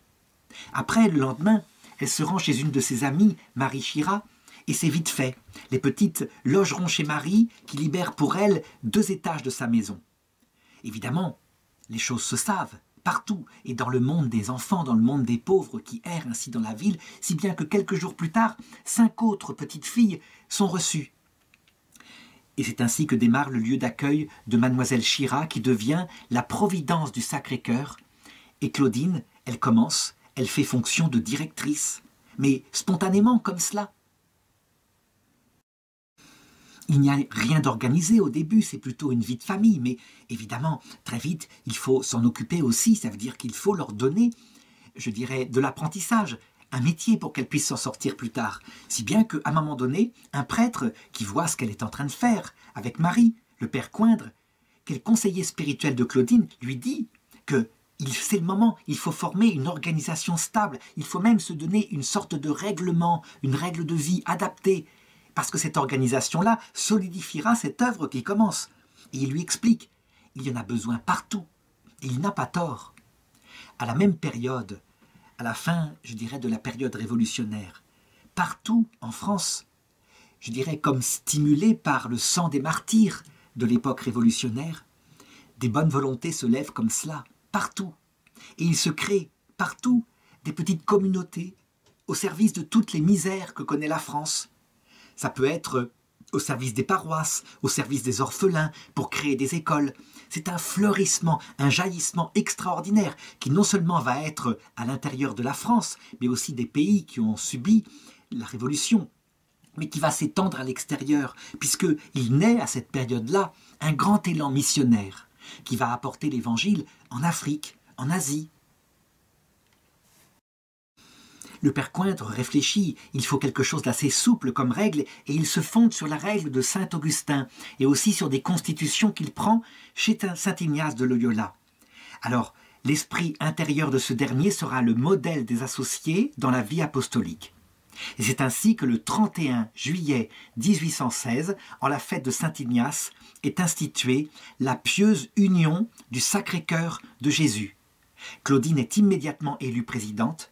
Après, le lendemain, elle se rend chez une de ses amies, Marie Chira, et c'est vite fait. Les petites logeront chez Marie, qui libère pour elles 2 étages de sa maison. Évidemment, les choses se savent, partout, et dans le monde des enfants, dans le monde des pauvres qui errent ainsi dans la ville, si bien que quelques jours plus tard, 5 autres petites filles sont reçues. Et c'est ainsi que démarre le lieu d'accueil de mademoiselle Chira, qui devient la providence du Sacré-Cœur. Et Claudine, elle commence, elle fait fonction de directrice, mais spontanément comme cela. Il n'y a rien d'organisé au début, c'est plutôt une vie de famille, mais évidemment, très vite, il faut s'en occuper aussi, ça veut dire qu'il faut leur donner, je dirais, de l'apprentissage, un métier pour qu'elle puisse s'en sortir plus tard. Si bien qu'à un moment donné, un prêtre qui voit ce qu'elle est en train de faire avec Marie, le père Coindre, quel conseiller spirituel de Claudine, lui dit que c'est le moment, il faut former une organisation stable, il faut même se donner une sorte de règlement, une règle de vie adaptée, parce que cette organisation-là solidifiera cette œuvre qui commence. Et il lui explique, il y en a besoin partout, et il n'a pas tort. À la même période, à la fin, je dirais, de la période révolutionnaire, partout en France, je dirais comme stimulé par le sang des martyrs de l'époque révolutionnaire, des bonnes volontés se lèvent comme cela, partout. Et il se crée partout des petites communautés au service de toutes les misères que connaît la France. Ça peut être au service des paroisses, au service des orphelins, pour créer des écoles. C'est un fleurissement, un jaillissement extraordinaire qui non seulement va être à l'intérieur de la France, mais aussi des pays qui ont subi la Révolution, mais qui va s'étendre à l'extérieur, puisqu'il naît à cette période-là un grand élan missionnaire qui va apporter l'Évangile en Afrique, en Asie. Le père Coindre réfléchit, il faut quelque chose d'assez souple comme règle, et il se fonde sur la règle de saint Augustin, et aussi sur des constitutions qu'il prend chez saint Ignace de Loyola. Alors, l'esprit intérieur de ce dernier sera le modèle des associés dans la vie apostolique. Et c'est ainsi que le 31 juillet 1816, en la fête de saint Ignace, est instituée la pieuse union du Sacré-Cœur de Jésus. Claudine est immédiatement élue présidente.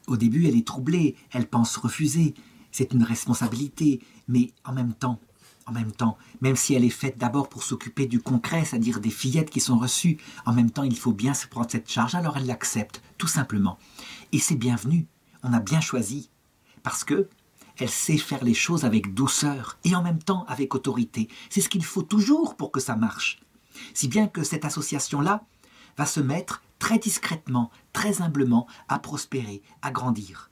Au début, elle est troublée, elle pense refuser, c'est une responsabilité, mais en même temps, même si elle est faite d'abord pour s'occuper du concret, c'est-à-dire des fillettes qui sont reçues, en même temps, il faut bien se prendre cette charge, alors elle l'accepte, tout simplement. Et c'est bienvenu, on a bien choisi, parce que elle sait faire les choses avec douceur et en même temps avec autorité. C'est ce qu'il faut toujours pour que ça marche. Si bien que cette association-là va se mettre très discrètement, très humblement, à prospérer, à grandir.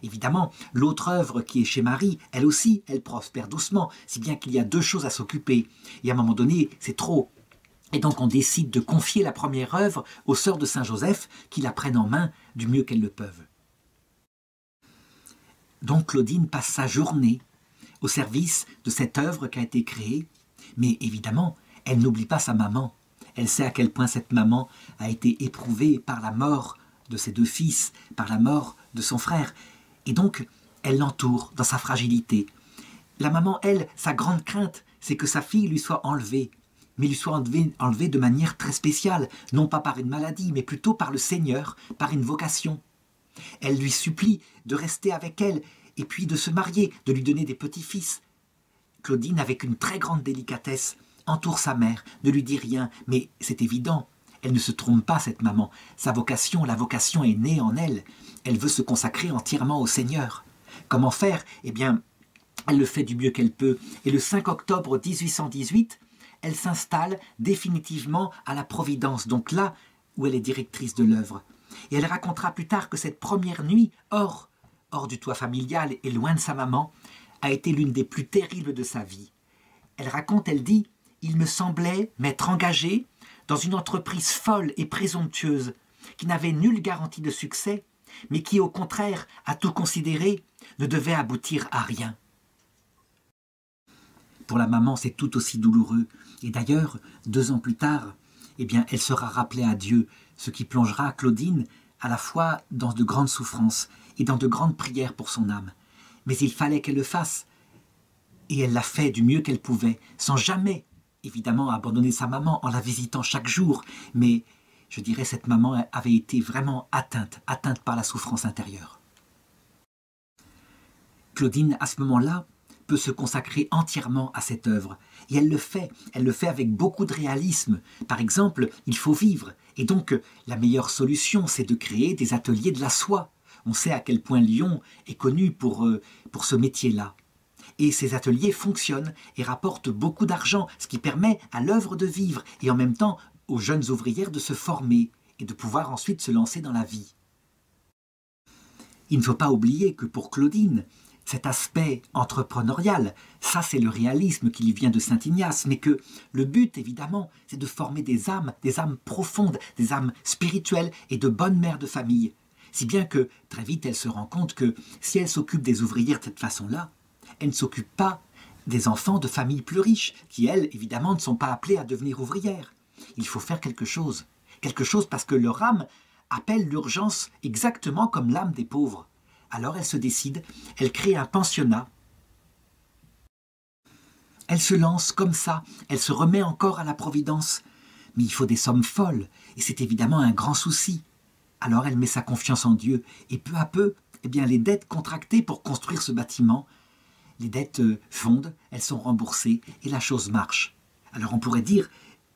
Évidemment, l'autre œuvre qui est chez Marie, elle aussi, elle prospère doucement, si bien qu'il y a deux choses à s'occuper. Et à un moment donné, c'est trop. Et donc on décide de confier la première œuvre aux sœurs de Saint-Joseph, qui la prennent en main du mieux qu'elles le peuvent. Donc Claudine passe sa journée au service de cette œuvre qui a été créée, mais évidemment, elle n'oublie pas sa maman. Elle sait à quel point cette maman a été éprouvée par la mort de ses deux fils, par la mort de son frère. Et donc, elle l'entoure dans sa fragilité. La maman, elle, sa grande crainte, c'est que sa fille lui soit enlevée, mais lui soit enlevée de manière très spéciale, non pas par une maladie, mais plutôt par le Seigneur, par une vocation. Elle lui supplie de rester avec elle, et puis de se marier, de lui donner des petits-fils. Claudine, avec une très grande délicatesse, entoure sa mère, ne lui dit rien, mais c'est évident, elle ne se trompe pas, cette maman. Sa vocation, la vocation est née en elle. Elle veut se consacrer entièrement au Seigneur. Comment faire? Eh bien, elle le fait du mieux qu'elle peut. Et le 5 octobre 1818, elle s'installe définitivement à la Providence, donc là où elle est directrice de l'œuvre. Et elle racontera plus tard que cette première nuit, hors du toit familial et loin de sa maman, a été l'une des plus terribles de sa vie. Elle raconte, elle dit, « Il me semblait m'être engagée dans une entreprise folle et présomptueuse, qui n'avait nulle garantie de succès, mais qui, au contraire, à tout considérer, ne devait aboutir à rien. » Pour la maman, c'est tout aussi douloureux. Et d'ailleurs, 2 ans plus tard, eh bien, elle sera rappelée à Dieu, ce qui plongera Claudine à la fois dans de grandes souffrances et dans de grandes prières pour son âme. Mais il fallait qu'elle le fasse. Et elle l'a fait du mieux qu'elle pouvait, sans jamais, évidemment, abandonner sa maman en la visitant chaque jour. Mais, je dirais, cette maman avait été vraiment atteinte par la souffrance intérieure. Claudine, à ce moment-là, peut se consacrer entièrement à cette œuvre. Et elle le fait avec beaucoup de réalisme. Par exemple, il faut vivre. Et donc, la meilleure solution, c'est de créer des ateliers de la soie. On sait à quel point Lyon est connu pour ce métier-là. Et ces ateliers fonctionnent et rapportent beaucoup d'argent, ce qui permet à l'œuvre de vivre et en même temps aux jeunes ouvrières de se former et de pouvoir ensuite se lancer dans la vie. Il ne faut pas oublier que pour Claudine, cet aspect entrepreneurial, ça c'est le réalisme qui vient de saint Ignace, mais que le but évidemment c'est de former des âmes profondes, des âmes spirituelles et de bonnes mères de famille. Si bien que très vite elle se rend compte que si elle s'occupe des ouvrières de cette façon-là, elle ne s'occupe pas des enfants de familles plus riches, qui elles évidemment ne sont pas appelées à devenir ouvrières. Il faut faire quelque chose parce que leur âme appelle l'urgence exactement comme l'âme des pauvres. Alors elle se décide, elle crée un pensionnat. Elle se lance comme ça, elle se remet encore à la Providence. Mais il faut des sommes folles, et c'est évidemment un grand souci. Alors elle met sa confiance en Dieu, et peu à peu, eh bien, les dettes contractées pour construire ce bâtiment, les dettes fondent, elles sont remboursées, et la chose marche. Alors on pourrait dire,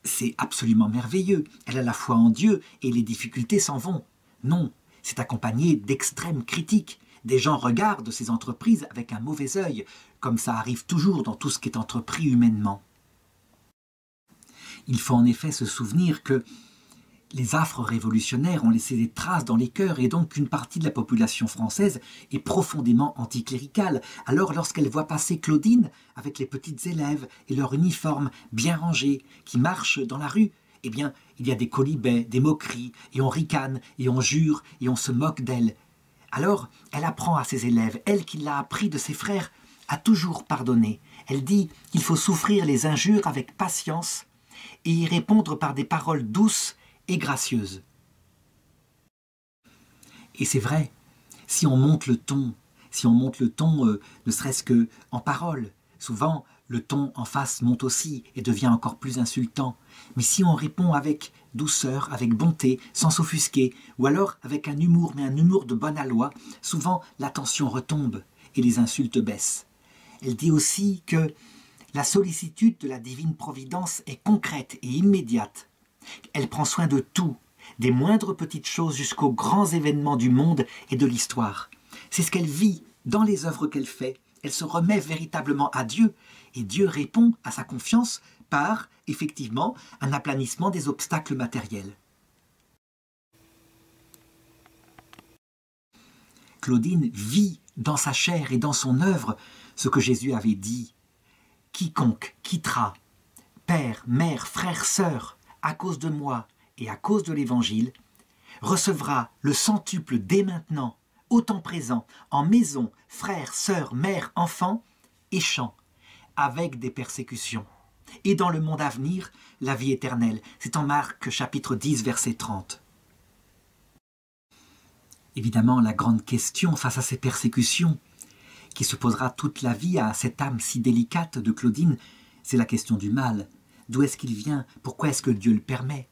c'est absolument merveilleux, elle a la foi en Dieu, et les difficultés s'en vont. Non, c'est accompagné d'extrêmes critiques. Des gens regardent ces entreprises avec un mauvais œil, comme ça arrive toujours dans tout ce qui est entrepris humainement. Il faut en effet se souvenir que les affres révolutionnaires ont laissé des traces dans les cœurs et donc qu'une partie de la population française est profondément anticléricale. Alors lorsqu'elle voit passer Claudine avec les petites élèves et leur uniforme bien rangé qui marchent dans la rue, eh bien il y a des quolibets, des moqueries et on ricane et on jure et on se moque d'elle. Alors elle apprend à ses élèves, elle qui l'a appris de ses frères, à toujours pardonner. Elle dit qu'il faut souffrir les injures avec patience et y répondre par des paroles douces et gracieuse. Et c'est vrai, si on monte le ton, ne serait-ce que en parole, souvent le ton en face monte aussi et devient encore plus insultant. Mais si on répond avec douceur, avec bonté, sans s'offusquer, ou alors avec un humour, mais un humour de bonne aloi, souvent la tension retombe et les insultes baissent. Elle dit aussi que la sollicitude de la divine providence est concrète et immédiate. Elle prend soin de tout, des moindres petites choses jusqu'aux grands événements du monde et de l'histoire. C'est ce qu'elle vit dans les œuvres qu'elle fait. Elle se remet véritablement à Dieu et Dieu répond à sa confiance par, effectivement, un aplanissement des obstacles matériels. Claudine vit dans sa chair et dans son œuvre ce que Jésus avait dit. Quiconque quittera père, mère, frère, sœur, à cause de moi et à cause de l'Évangile, recevra le centuple dès maintenant, au temps présent, en maison, frères, sœurs, mères, enfants, et champs, avec des persécutions. Et dans le monde à venir, la vie éternelle. C'est en Marc chapitre 10, verset 30. Évidemment, la grande question face à ces persécutions, qui se posera toute la vie à cette âme si délicate de Claudine, c'est la question du mal. D'où est-ce qu'il vient? Pourquoi est-ce que Dieu le permet?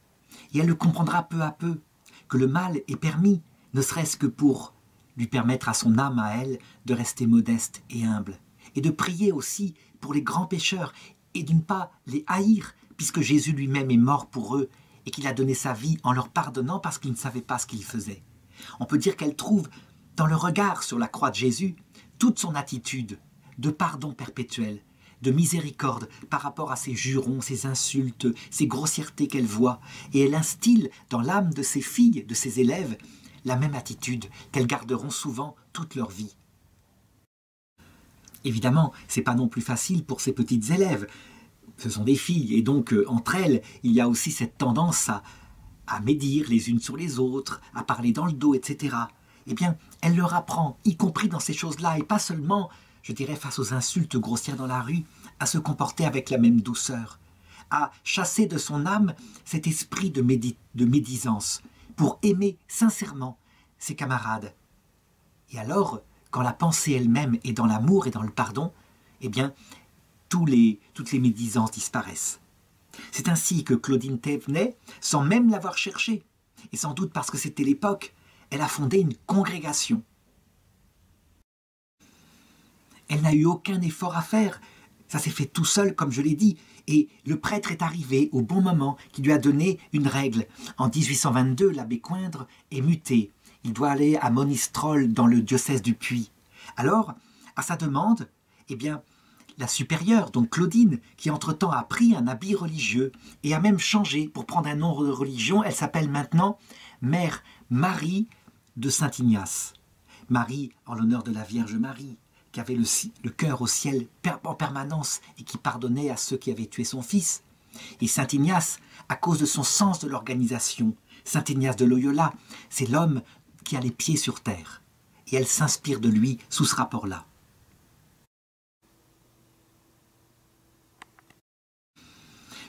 Et elle le comprendra peu à peu, que le mal est permis, ne serait-ce que pour lui permettre à son âme, à elle, de rester modeste et humble. Et de prier aussi pour les grands pécheurs, et de ne pas les haïr, puisque Jésus lui-même est mort pour eux, et qu'il a donné sa vie en leur pardonnant parce qu'ils ne savaient pas ce qu'ils faisaient. On peut dire qu'elle trouve, dans le regard sur la croix de Jésus, toute son attitude de pardon perpétuel, de miséricorde par rapport à ces jurons, ces insultes, ces grossièretés qu'elle voit. Et elle instille dans l'âme de ses filles, de ses élèves, la même attitude qu'elles garderont souvent toute leur vie. Évidemment, ce n'est pas non plus facile pour ces petites élèves. Ce sont des filles, et donc entre elles, il y a aussi cette tendance à médire les unes sur les autres, à parler dans le dos, etc. Eh bien, elle leur apprend, y compris dans ces choses-là, et pas seulement, je dirais, face aux insultes grossières dans la rue, à se comporter avec la même douceur, à chasser de son âme cet esprit de médisance, pour aimer sincèrement ses camarades. Et alors, quand la pensée elle-même est dans l'amour et dans le pardon, eh bien, toutes les médisances disparaissent. C'est ainsi que Claudine Thévenet, sans même l'avoir cherché, et sans doute parce que c'était l'époque, elle a fondé une congrégation. Elle n'a eu aucun effort à faire, ça s'est fait tout seul comme je l'ai dit, et le prêtre est arrivé au bon moment qui lui a donné une règle. En 1822, l'abbé Coindre est muté, il doit aller à Monistrol dans le diocèse du Puy. Alors, à sa demande, eh bien, la supérieure, donc Claudine, qui entre-temps a pris un habit religieux et a même changé pour prendre un nom de religion, elle s'appelle maintenant Mère Marie de Saint Ignace. Marie en l'honneur de la Vierge Marie, qui avait le cœur au ciel en permanence et qui pardonnait à ceux qui avaient tué son fils. Et saint Ignace, à cause de son sens de l'organisation, saint Ignace de Loyola, c'est l'homme qui a les pieds sur terre. Et elle s'inspire de lui sous ce rapport-là.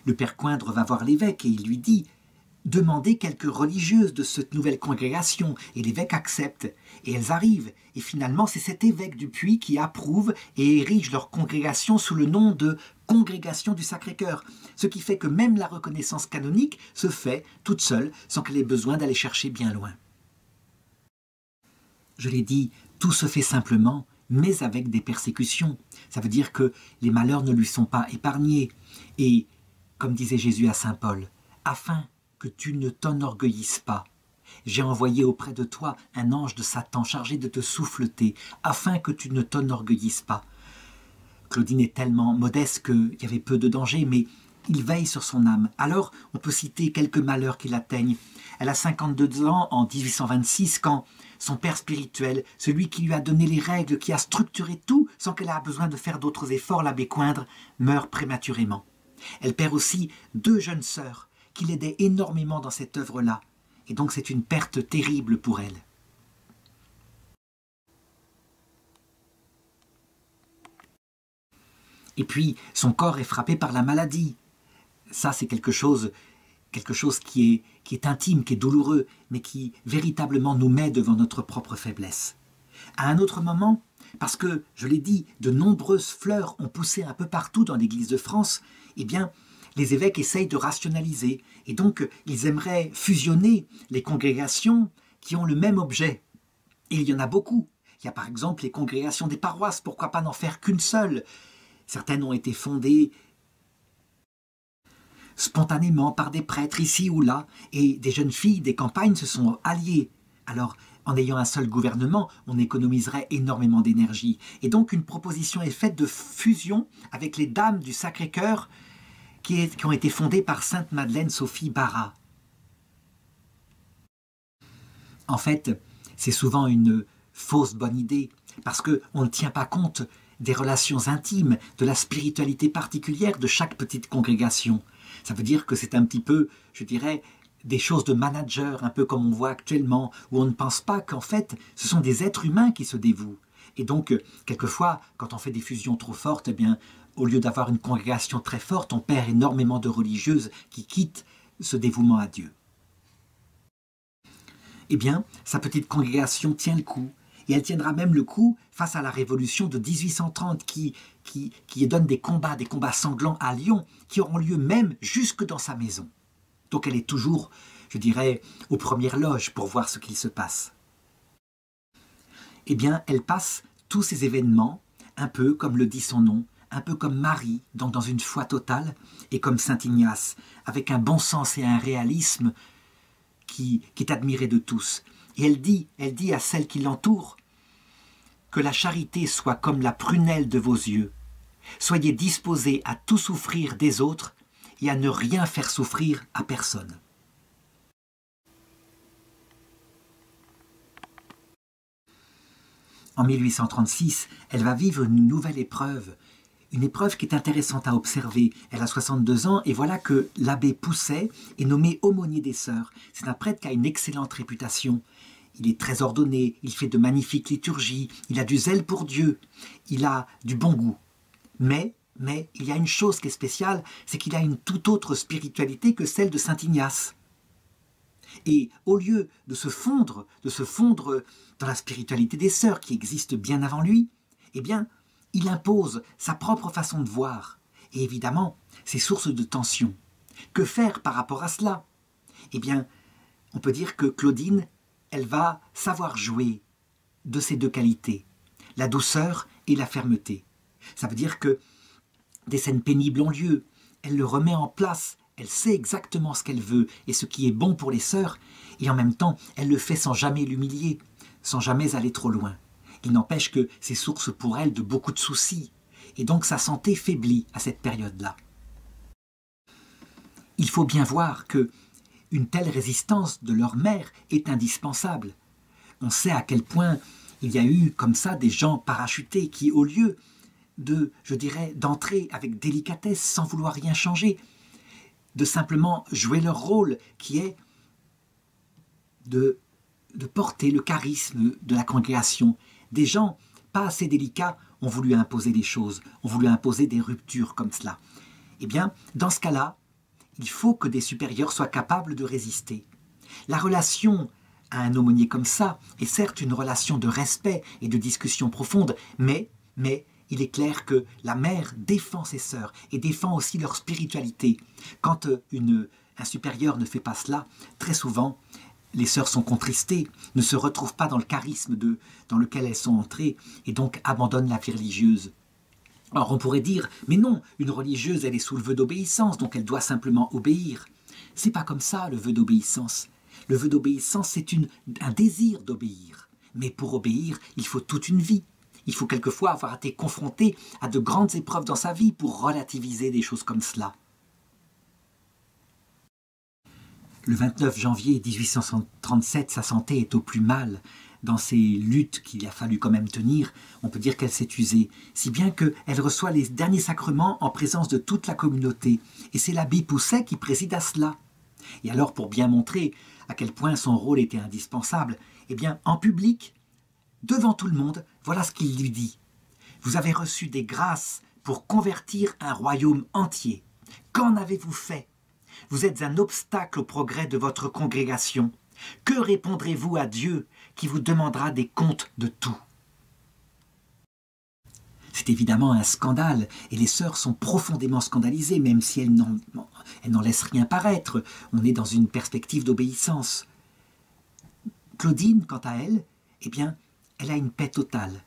Le père Coindre va voir l'évêque et il lui dit « Demandez quelques religieuses de cette nouvelle congrégation » et l'évêque accepte. Et elles arrivent. Et finalement, c'est cet évêque du Puy qui approuve et érige leur congrégation sous le nom de Congrégation du Sacré-Cœur. Ce qui fait que même la reconnaissance canonique se fait toute seule sans qu'elle ait besoin d'aller chercher bien loin. Je l'ai dit, tout se fait simplement, mais avec des persécutions. Ça veut dire que les malheurs ne lui sont pas épargnés. Et, comme disait Jésus à saint Paul, « Afin que tu ne t'enorgueillisses pas, j'ai envoyé auprès de toi un ange de Satan chargé de te souffleter, afin que tu ne t'enorgueillisses pas. » Claudine est tellement modeste qu'il y avait peu de danger, mais il veille sur son âme. Alors, on peut citer quelques malheurs qui l'atteignent. Elle a 52 ans en 1826 quand son père spirituel, celui qui lui a donné les règles, qui a structuré tout sans qu'elle ait besoin de faire d'autres efforts, l'abbé Coindre, meurt prématurément. Elle perd aussi 2 jeunes sœurs qui l'aidaient énormément dans cette œuvre-là. Et donc c'est une perte terrible pour elle. Et puis, son corps est frappé par la maladie. Ça, c'est quelque chose qui est intime, qui est douloureux, mais qui véritablement nous met devant notre propre faiblesse. À un autre moment, parce que, je l'ai dit, de nombreuses fleurs ont poussé un peu partout dans l'Église de France, eh bien, les évêques essayent de rationaliser. Et donc, ils aimeraient fusionner les congrégations qui ont le même objet. Et il y en a beaucoup. Il y a par exemple les congrégations des paroisses, pourquoi pas n'en faire qu'une seule? Certaines ont été fondées spontanément par des prêtres ici ou là, et des jeunes filles des campagnes se sont alliées. Alors, en ayant un seul gouvernement, on économiserait énormément d'énergie. Et donc, une proposition est faite de fusion avec les dames du Sacré-Cœur qui ont été fondées par sainte Madeleine Sophie Barra. En fait, c'est souvent une fausse bonne idée, parce qu'on ne tient pas compte des relations intimes, de la spiritualité particulière de chaque petite congrégation. Ça veut dire que c'est un petit peu, je dirais, des choses de manager, un peu comme on voit actuellement, où on ne pense pas qu'en fait, ce sont des êtres humains qui se dévouent. Et donc, quelquefois, quand on fait des fusions trop fortes, eh bien, au lieu d'avoir une congrégation très forte, on perd énormément de religieuses qui quittent ce dévouement à Dieu. Eh bien, sa petite congrégation tient le coup. Et elle tiendra même le coup face à la Révolution de 1830 qui donne des combats sanglants à Lyon, qui auront lieu même jusque dans sa maison. Donc elle est toujours, je dirais, aux premières loges pour voir ce qu'il se passe. Eh bien, elle passe tous ces événements, un peu comme le dit son nom, un peu comme Marie, donc dans une foi totale, et comme saint Ignace, avec un bon sens et un réalisme qui est admiré de tous. Et elle dit à celles qui l'entourent que la charité soit comme la prunelle de vos yeux. Soyez disposés à tout souffrir des autres et à ne rien faire souffrir à personne. En 1836, elle va vivre une nouvelle épreuve. Une épreuve qui est intéressante à observer. Elle a 62 ans et voilà que l'abbé Pousset est nommé aumônier des sœurs. C'est un prêtre qui a une excellente réputation. Il est très ordonné, il fait de magnifiques liturgies, il a du zèle pour Dieu, il a du bon goût. Mais il y a une chose qui est spéciale, c'est qu'il a une toute autre spiritualité que celle de saint Ignace. Et au lieu de se fondre dans la spiritualité des sœurs qui existe bien avant lui, eh bien, il impose sa propre façon de voir. Et évidemment, c'est source de tension. Que faire par rapport à cela? Eh bien, on peut dire que Claudine, elle va savoir jouer de ces 2 qualités, la douceur et la fermeté. Ça veut dire que des scènes pénibles ont lieu, elle le remet en place, elle sait exactement ce qu'elle veut et ce qui est bon pour les sœurs, et en même temps, elle le fait sans jamais l'humilier, sans jamais aller trop loin. Il n'empêche que c'est source pour elle de beaucoup de soucis, et donc sa santé faiblit à cette période-là. Il faut bien voir que une telle résistance de leur mère est indispensable. On sait à quel point il y a eu comme ça des gens parachutés qui, au lieu de, je dirais, d'entrer avec délicatesse sans vouloir rien changer, de simplement jouer leur rôle qui est de porter le charisme de la congrégation. Des gens pas assez délicats ont voulu imposer des choses, ont voulu imposer des ruptures comme cela. Eh bien, dans ce cas-là, il faut que des supérieurs soient capables de résister. La relation à un aumônier comme ça est certes une relation de respect et de discussion profonde, mais il est clair que la mère défend ses sœurs et défend aussi leur spiritualité. Quand un supérieur ne fait pas cela, très souvent, les sœurs sont contristées, ne se retrouvent pas dans le charisme dans lequel elles sont entrées et donc abandonnent la vie religieuse. Alors on pourrait dire, mais non, une religieuse elle est sous le vœu d'obéissance, donc elle doit simplement obéir. C'est pas comme ça le vœu d'obéissance. Le vœu d'obéissance c'est un désir d'obéir. Mais pour obéir, il faut toute une vie. Il faut quelquefois avoir été confronté à de grandes épreuves dans sa vie pour relativiser des choses comme cela. Le 29 janvier 1837, sa santé est au plus mal. Dans ces luttes qu'il a fallu quand même tenir, on peut dire qu'elle s'est usée, si bien qu'elle reçoit les derniers sacrements en présence de toute la communauté. Et c'est l'abbé Pousset qui préside à cela. Et alors, pour bien montrer à quel point son rôle était indispensable, eh bien, en public, devant tout le monde, voilà ce qu'il lui dit. « Vous avez reçu des grâces pour convertir un royaume entier. Qu'en avez-vous fait ? Vous êtes un obstacle au progrès de votre congrégation. Que répondrez-vous à Dieu qui vous demandera des comptes de tout ?» C'est évidemment un scandale, et les sœurs sont profondément scandalisées, même si elles n'en laissent rien paraître. On est dans une perspective d'obéissance. Claudine, quant à elle, eh bien, elle a une paix totale.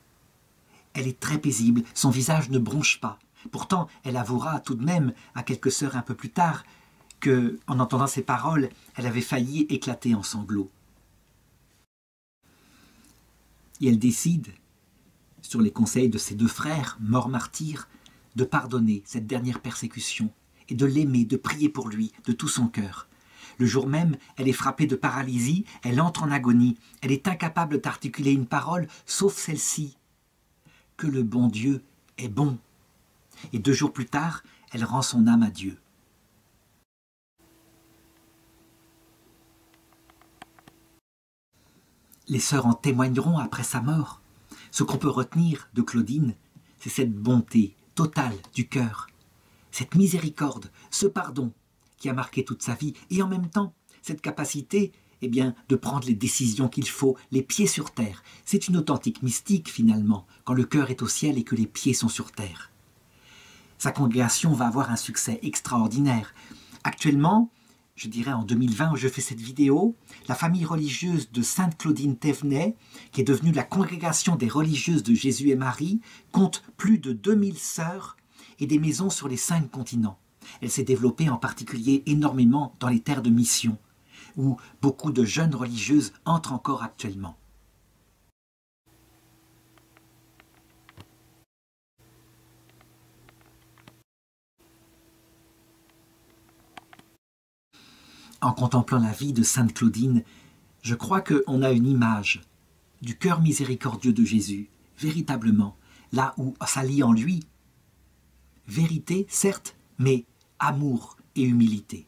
Elle est très paisible, son visage ne bronche pas. Pourtant, elle avouera tout de même à quelques sœurs un peu plus tard que, en entendant ces paroles, elle avait failli éclater en sanglots. Et elle décide, sur les conseils de ses deux frères, morts martyrs, de pardonner cette dernière persécution et de l'aimer, de prier pour lui de tout son cœur. Le jour même, elle est frappée de paralysie, elle entre en agonie, elle est incapable d'articuler une parole, sauf celle-ci. Que le bon Dieu est bon. Et 2 jours plus tard, elle rend son âme à Dieu. Les sœurs en témoigneront après sa mort. Ce qu'on peut retenir de Claudine, c'est cette bonté totale du cœur, cette miséricorde, ce pardon qui a marqué toute sa vie, et en même temps, cette capacité eh bien, de prendre les décisions qu'il faut, les pieds sur terre. C'est une authentique mystique finalement, quand le cœur est au ciel et que les pieds sont sur terre. Sa congrégation va avoir un succès extraordinaire. Actuellement, je dirais en 2020 où je fais cette vidéo, la famille religieuse de Sainte Claudine Thévenet, qui est devenue la congrégation des religieuses de Jésus et Marie, compte plus de 2000 sœurs et des maisons sur les 5 continents. Elle s'est développée en particulier énormément dans les terres de mission, où beaucoup de jeunes religieuses entrent encore actuellement. En contemplant la vie de Sainte Claudine, je crois qu'on a une image du cœur miséricordieux de Jésus, véritablement, là où s'allie en lui vérité, certes, mais amour et humilité.